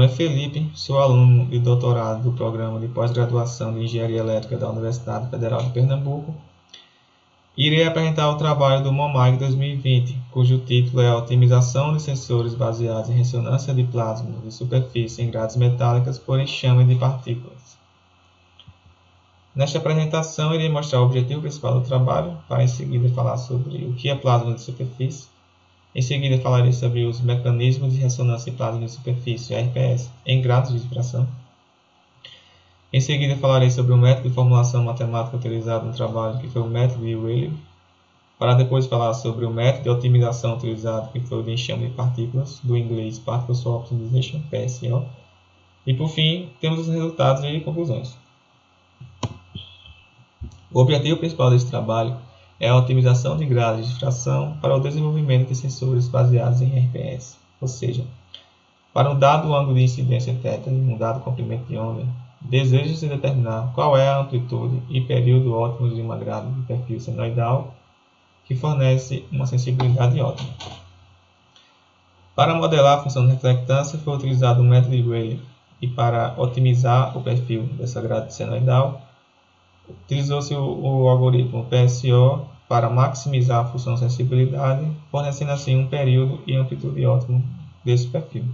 é Felipe, sou aluno de doutorado do Programa de Pós-Graduação de Engenharia Elétrica da Universidade Federal de Pernambuco. Irei apresentar o trabalho do MOMAG 2020, cujo título é a Otimização de sensores baseados em ressonância de plasma de superfície em grades metálicas por enxame de partículas. Nesta apresentação, irei mostrar o objetivo principal do trabalho, para em seguida falar sobre o que é plasma de superfície. Em seguida, falarei sobre os mecanismos de ressonância de plasma de superfície, RPS, em grados de difração. Em seguida, falarei sobre o método de formulação matemática utilizado no trabalho, que foi o método de Rayleigh, para depois falar sobre o método de otimização utilizado, que foi o de enxame de partículas, do inglês Particle Source Optimization, PSO. E, por fim, temos os resultados e conclusões. O objetivo principal desse trabalho é a otimização de grados de difração para o desenvolvimento de sensores baseados em RPS, ou seja, para um dado ângulo de incidência θ e um dado comprimento de onda, deseja-se determinar qual é a amplitude e período ótimos de uma grade de perfil senoidal que fornece uma sensibilidade ótima. Para modelar a função de reflectância foi utilizado o método de Rayleigh e para otimizar o perfil dessa grade senoidal utilizou-se o algoritmo PSO para maximizar a função sensibilidade, fornecendo assim um período e amplitude ótimo desse perfil.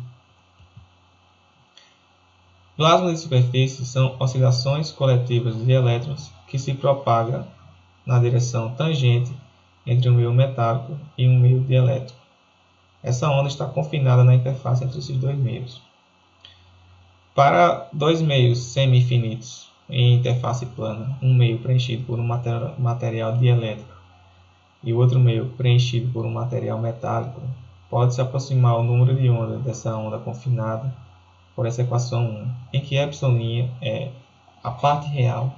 Plasmas de superfície são oscilações coletivas de elétrons que se propagam na direção tangente entre um meio metálico e um meio dielétrico. Essa onda está confinada na interface entre esses dois meios. Para dois meios semi-infinitos em interface plana, um meio preenchido por um material dielétrico e o outro meio preenchido por um material metálico, pode-se aproximar o número de ondas dessa onda confinada por essa equação 1, em que ε' é a parte real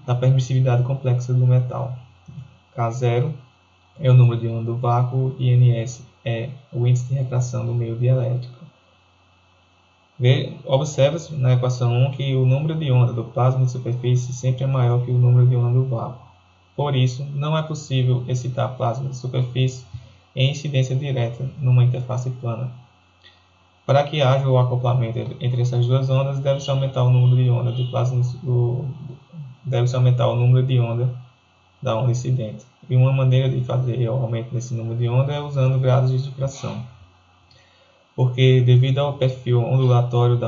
da permissividade complexa do metal. K0 é o número de onda do vácuo e Ns é o índice de refração do meio dielétrico. Observa-se na equação 1 que o número de onda do plasma de superfície sempre é maior que o número de onda do vácuo. Por isso, não é possível excitar plasma de superfície em incidência direta numa interface plana. Para que haja o acoplamento entre essas duas ondas, deve-se aumentar o número de onda de plasma deve-se aumentar o número de onda da onda incidente. E uma maneira de fazer o aumento desse número de onda é usando grados de difração. Porque devido ao perfil ondulatório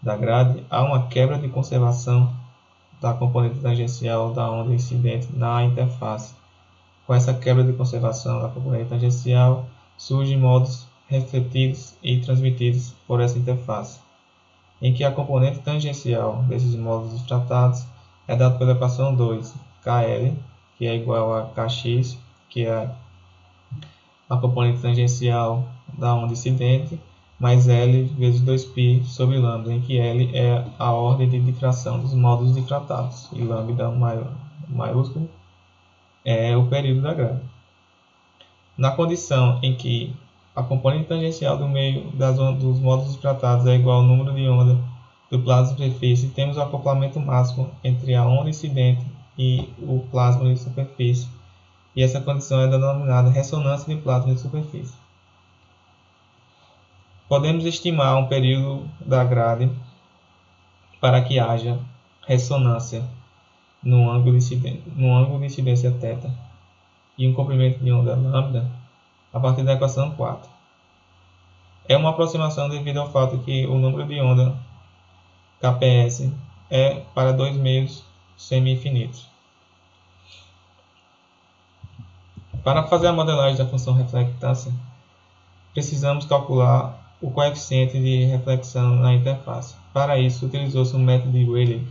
da grade, há uma quebra de conservação da componente tangencial da onda incidente na interface. Com essa quebra de conservação da componente tangencial, surgem modos refletidos e transmitidos por essa interface, em que a componente tangencial desses modos difratados é dada pela equação 2, KL, que é igual a Kx, que é a componente tangencial da onda incidente, mais L vezes 2π sobre lambda, em que L é a ordem de difração dos módulos difratados e lambda maiúsculo é o período da grade. Na condição em que a componente tangencial do meio dos módulos difratados é igual ao número de onda do plasma de superfície, temos o acoplamento máximo entre a onda incidente e o plasma de superfície, e essa condição é denominada ressonância de plasma de superfície. Podemos estimar um período da grade para que haja ressonância no ângulo de incidência θ e um comprimento de onda lambda a partir da equação 4. É uma aproximação devido ao fato que o número de onda Kps é para dois meios semi-infinitos. Para fazer a modelagem da função reflectância, precisamos calcular o coeficiente de reflexão na interface. Para isso, utilizou-se um método de Rayleigh,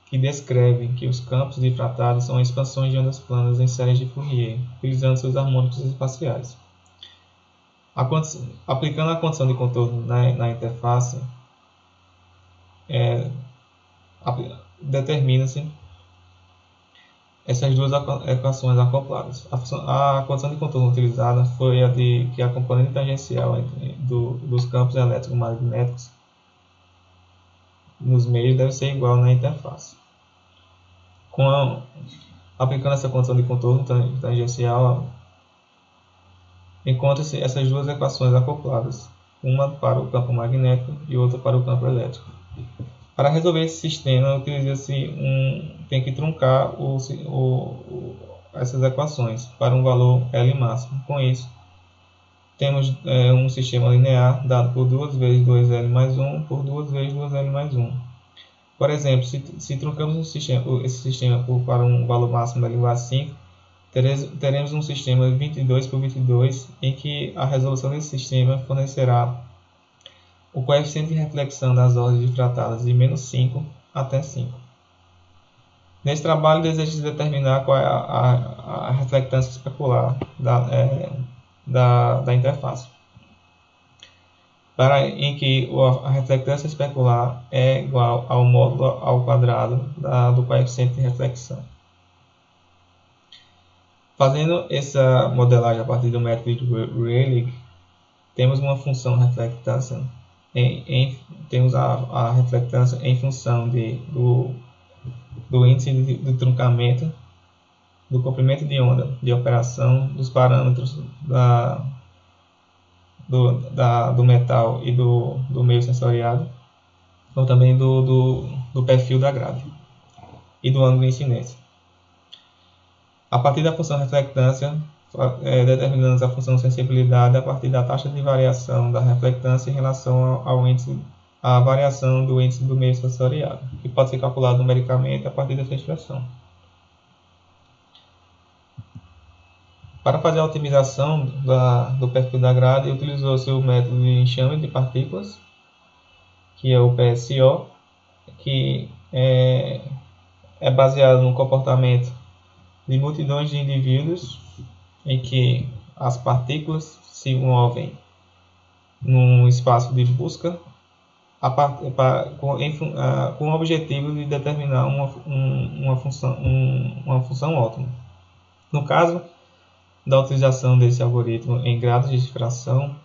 que descreve que os campos difratados são expansões de ondas planas em séries de Fourier, utilizando seus harmônicos espaciais. Aplicando a condição de contorno na interface, determina-se essas duas equações acopladas. A condição de contorno utilizada foi a de que a componente tangencial dos campos eletromagnéticos nos meios deve ser igual na interface. Aplicando essa condição de contorno tangencial, encontra-se essas duas equações acopladas, uma para o campo magnético e outra para o campo elétrico. Para resolver esse sistema, tem que truncar essas equações para um valor L máximo. Com isso, temos um sistema linear dado por 2 vezes 2L mais 1 por 2 vezes 2L mais 1. Por exemplo, se truncamos esse sistema para um valor máximo L igual a 5, teremos um sistema 22 por 22, em que a resolução desse sistema fornecerá o coeficiente de reflexão das ordens difratadas de menos 5 até 5. Nesse trabalho, deseja determinar qual é a reflectância especular da interface, em que a reflectância especular é igual ao módulo ao quadrado do coeficiente de reflexão. Fazendo essa modelagem a partir do método de Rayleigh, temos uma função reflectância, temos a reflectância em função do índice de truncamento, do comprimento de onda de operação, dos parâmetros do metal e do meio sensoriado, ou também do perfil da grade e do ângulo de incidência. A partir da função reflectância, determinamos a função sensibilidade a partir da taxa de variação da reflectância em relação à variação do índice do meio sensoriado, que pode ser calculado numericamente a partir dessa expressão. Para fazer a otimização do perfil da grade, utilizou-se o método de enxame de partículas, que é o PSO, que é baseado no comportamento de multidões de indivíduos, em que as partículas se movem num espaço de busca com o objetivo de determinar uma função ótima. No caso da utilização desse algoritmo em grados de difração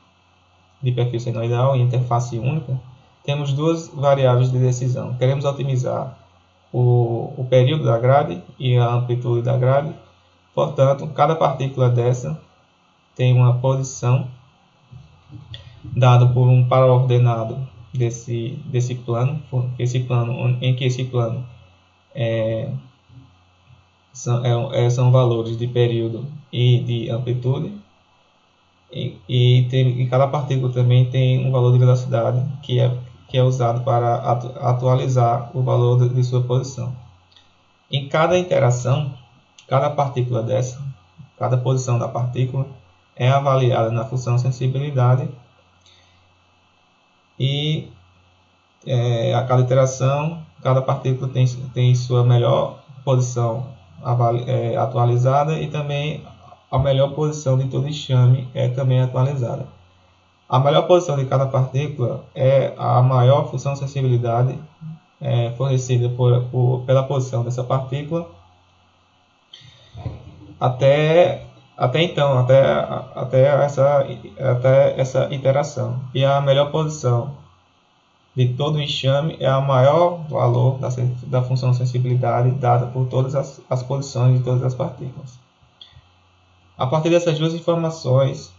de perfil senoidal e interface única, temos duas variáveis de decisão. Queremos otimizar o período da grade e a amplitude da grade. Portanto, cada partícula dessa tem uma posição dada por um para-ordenado desse plano, em que esse plano são valores de período e de amplitude, e cada partícula também tem um valor de velocidade que é usado para atualizar o valor de sua posição. Em cada interação, cada posição da partícula é avaliada na função sensibilidade, e a cada iteração, cada partícula tem sua melhor posição atualizada, e também a melhor posição de todo enxame é também atualizada. A melhor posição de cada partícula é a maior função sensibilidade fornecida pela posição dessa partícula até essa iteração. E a melhor posição de todo o enxame é o maior valor da função sensibilidade dada por todas as posições de todas as partículas. A partir dessas duas informações,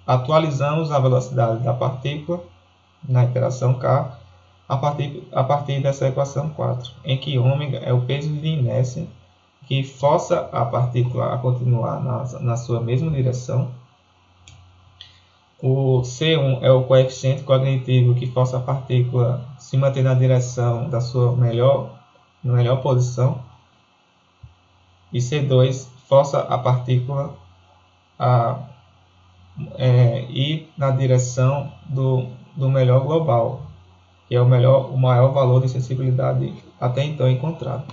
atualizamos a velocidade da partícula na iteração K a partir dessa equação 4, em que ômega é o peso de inércia que força a partícula a continuar na sua mesma direção. O C1 é o coeficiente cognitivo que força a partícula a se manter na direção da sua melhor posição. E C2 força a partícula a ir na direção do melhor global, que é o maior valor de sensibilidade até então encontrado.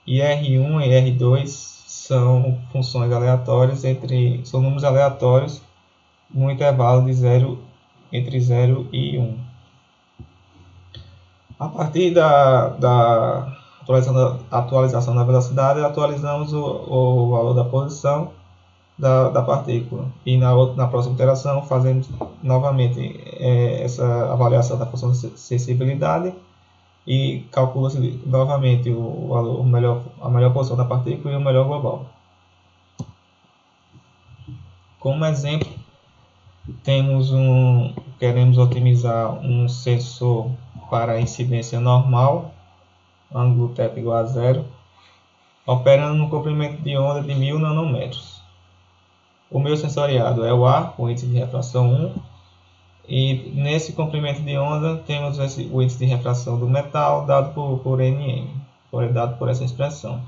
E R1 e R2 são funções aleatórias são números aleatórios no intervalo de entre 0 e 1. A partir da atualização da velocidade, atualizamos o valor da posição da partícula. E na próxima iteração, fazemos novamente essa avaliação da função de sensibilidade e calcula-se novamente a melhor posição da partícula e o melhor global. Como exemplo, queremos otimizar um sensor para incidência normal, ângulo θ igual a zero, operando no comprimento de onda de 1000 nanômetros. O meio sensoriado é o ar, com índice de refração 1, e nesse comprimento de onda temos o índice de refração do metal dado por Nm, dado por essa expressão.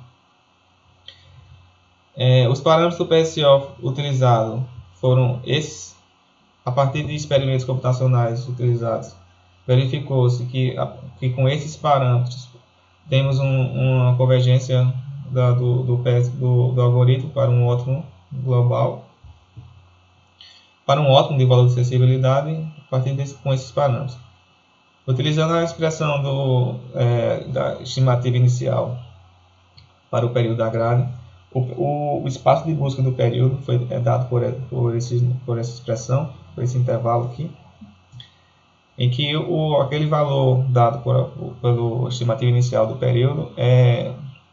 Os parâmetros do PSO utilizados foram esses. A partir de experimentos computacionais utilizados, verificou-se que com esses parâmetros temos uma convergência do algoritmo para um ótimo global, para um ótimo de valor de sensibilidade a partir com esses parâmetros. Utilizando a expressão da estimativa inicial para o período da grade, o espaço de busca do período é dado por essa expressão, por esse intervalo aqui, em que aquele valor dado pela estimativa inicial do período é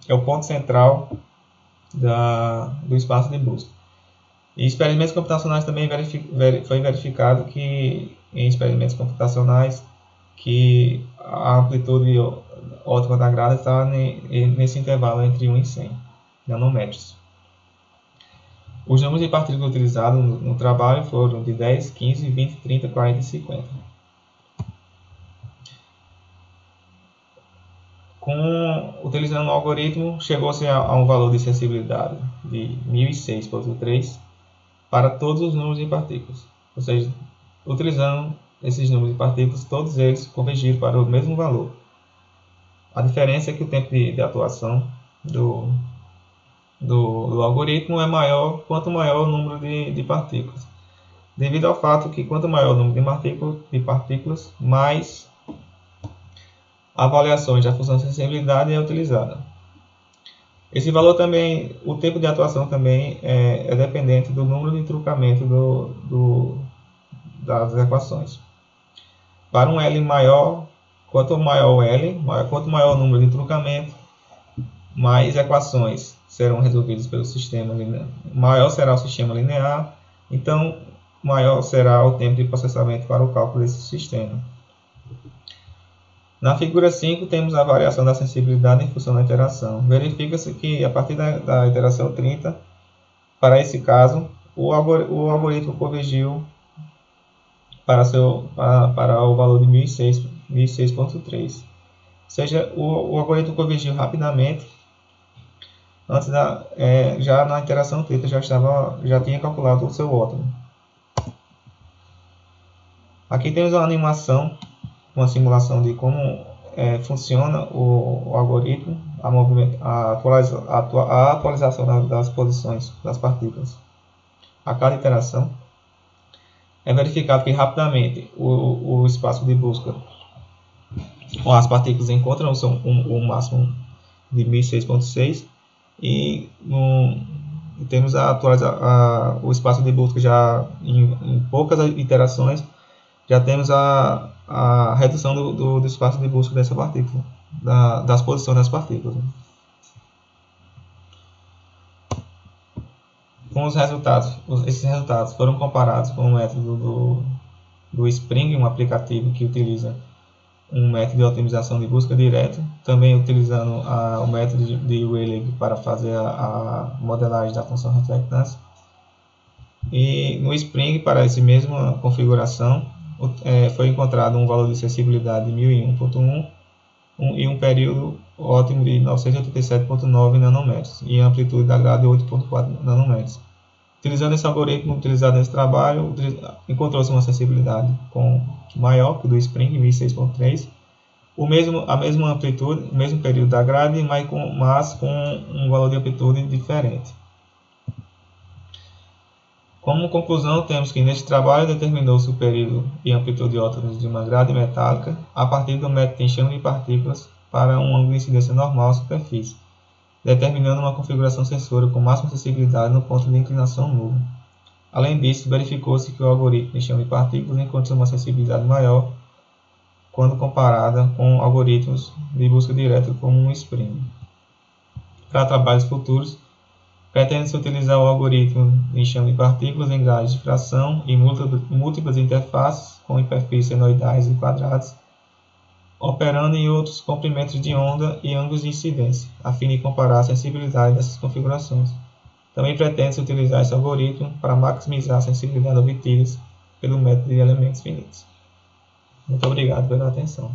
o ponto central do espaço de busca. Em experimentos computacionais também foi verificado que em experimentos computacionais que a amplitude ótima da grade está nesse intervalo entre 1 e 100 nanômetros. Os números de partículas utilizados no trabalho foram de 10, 15, 20, 30, 40 e 50. Utilizando o algoritmo, chegou-se a um valor de sensibilidade de 1006.3 para todos os números de partículas. Ou seja, utilizando esses números de partículas, todos eles convergiram para o mesmo valor. A diferença é que o tempo de atuação do algoritmo é maior quanto maior o número de partículas, devido ao fato que quanto maior o número de partículas, mais avaliações da função de sensibilidade é utilizada. Esse valor também, o tempo de atuação também é dependente do número de truncamento das equações. Para um L maior, quanto maior o L, quanto maior o número de truncamento, mais equações serão resolvidas pelo sistema linear. Maior será o sistema linear, então maior será o tempo de processamento para o cálculo desse sistema. Na figura 5 temos a variação da sensibilidade em função da iteração. Verifica-se que a partir da iteração 30, para esse caso, o algoritmo convergiu para o valor de 1006.3. Ou seja, o algoritmo convergiu rapidamente. Antes já na iteração 30 já tinha calculado o seu ótimo. Aqui temos uma animação, uma simulação de como funciona o algoritmo, a atualização das posições das partículas. A cada iteração é verificado que rapidamente o espaço de busca com as partículas encontram o máximo de 1006.6 e temos o espaço de busca já em poucas iterações, já temos a redução do espaço de busca dessa partícula, das posições das partículas. Com esses resultados foram comparados com o método do Spring, um aplicativo que utiliza um método de otimização de busca direta, também utilizando o método de Rayleigh para fazer a modelagem da função reflectância. E no Spring, para essa mesma configuração, foi encontrado um valor de sensibilidade de 1001.1 e um período ótimo de 987.9 nanômetros e a amplitude da grade de 8.4 nanômetros. Utilizando esse algoritmo utilizado nesse trabalho, encontrou-se uma sensibilidade maior que o do Spring, 1006.3, a mesma amplitude, o mesmo período da grade, mas com um valor de amplitude diferente. Como conclusão, temos que neste trabalho determinou-se o período e amplitude ótimos de uma grade metálica a partir do método de enxame de partículas para um ângulo de incidência normal à superfície, determinando uma configuração sensora com máxima sensibilidade no ponto de inclinação nulo. Além disso, verificou-se que o algoritmo de enxame de partículas encontra uma sensibilidade maior quando comparada com algoritmos de busca direta como um Spring. Para trabalhos futuros, Pretende-se utilizar o algoritmo de enxame de partículas em gases de fração e múltiplas interfaces com hiperfícies senoidais e quadradas, operando em outros comprimentos de onda e ângulos de incidência, a fim de comparar a sensibilidade dessas configurações. Também pretende-se utilizar esse algoritmo para maximizar a sensibilidade obtida pelo método de elementos finitos. Muito obrigado pela atenção.